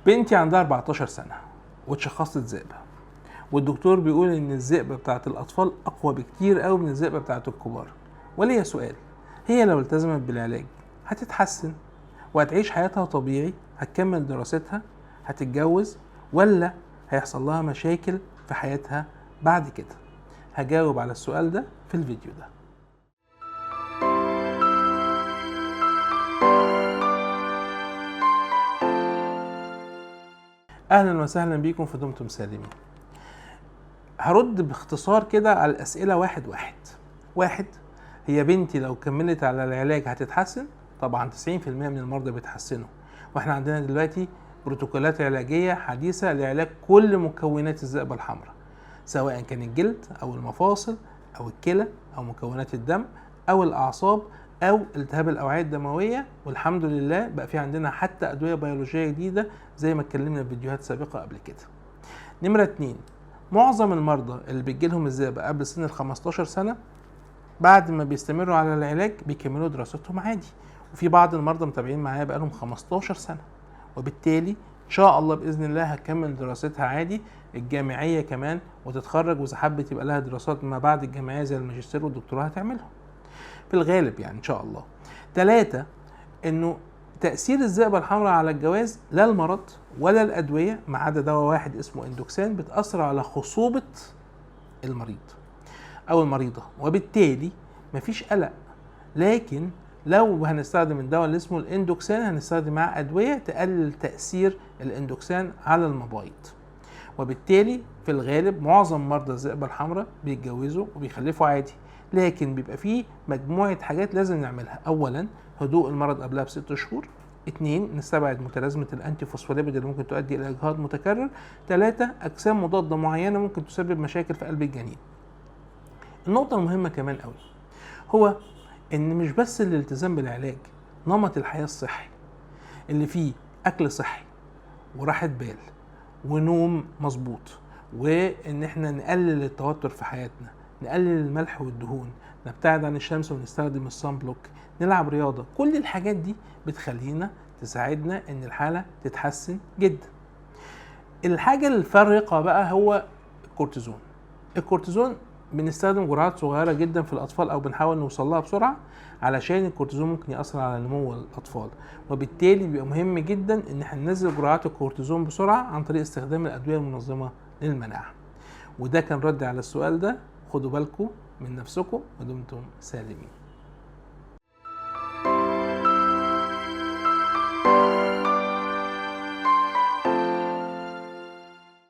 بنتي عندها 14 سنة واتشخصت ذئبة، والدكتور بيقول ان الذئبة بتاعت الاطفال اقوى بكتير قوي من الذئبة بتاعت الكبار. وليا سؤال، هي لو التزمت بالعلاج هتتحسن وهتعيش حياتها طبيعي، هتكمل دراستها، هتتجوز، ولا هيحصل لها مشاكل في حياتها بعد كده؟ هجاوب على السؤال ده في الفيديو ده. اهلا وسهلا بيكم في دمتم سالمين. هرد باختصار كده على الاسئله واحد. هي بنتي لو كملت على العلاج هتتحسن؟ طبعا 90% من المرضى بيتحسنوا، واحنا عندنا دلوقتي بروتوكولات علاجيه حديثه لعلاج كل مكونات الذئبه الحمراء، سواء كان الجلد او المفاصل او الكلى او مكونات الدم او الاعصاب او التهاب الاوعيه الدمويه. والحمد لله بقى في عندنا حتى ادويه بيولوجيه جديده زي ما اتكلمنا في فيديوهات سابقه قبل كده. نمره 2، معظم المرضى اللي بتجيلهم الذئبه قبل سن ال 15 سنه بعد ما بيستمروا على العلاج بيكملوا دراستهم عادي، وفي بعض المرضى متابعين معايا بقالهم 15 سنه، وبالتالي ان شاء الله باذن الله هتكمل دراستها عادي الجامعيه كمان وتتخرج، واذا حبت يبقى لها دراسات ما بعد الجامعيه زي الماجستير والدكتوراه هتعملها في الغالب يعني ان شاء الله. 3، انه تأثير الذئبة الحمراء على الجواز لا المرض ولا الأدوية ما عدا دواء واحد اسمه اندوكسان بتأثر على خصوبة المريض أو المريضة، وبالتالي مفيش قلق. لكن لو هنستخدم الدواء اللي اسمه الاندوكسان هنستخدم معاه أدوية تقلل تأثير الاندوكسان على المبايض، وبالتالي في الغالب معظم مرضى الذئبة الحمراء بيتجوزوا وبيخلفوا عادي. لكن بيبقى فيه مجموعة حاجات لازم نعملها. أولا هدوء المرض قبلها ب6 شهور. 2، نستبعد متلازمة الأنتي فوسفوليبيد اللي ممكن تؤدي إلى إجهاض متكرر. 3، أجسام مضادة معينة ممكن تسبب مشاكل في قلب الجنين. النقطة المهمة كمان قوي هو إن مش بس الالتزام بالعلاج، نمط الحياة الصحي اللي فيه أكل صحي وراحة بال ونوم مظبوط، وإن احنا نقلل التوتر في حياتنا، نقلل الملح والدهون، نبتعد عن الشمس ونستخدم الصن بلوك، نلعب رياضة. كل الحاجات دي بتخلينا تساعدنا ان الحالة تتحسن جدا. الحاجة الفارقة بقى هو الكورتيزون. الكورتيزون بنستخدم جرعات صغيرة جدا في الأطفال أو بنحاول نوصلها بسرعة، علشان الكورتيزون ممكن يأثر على نمو الأطفال، وبالتالي بيبقى مهم جدا إن احنا ننزل جرعات الكورتيزون بسرعة عن طريق استخدام الأدوية المنظمة للمناعة. وده كان ردي على السؤال ده. خدوا بالكم من نفسكم ودمتم سالمين.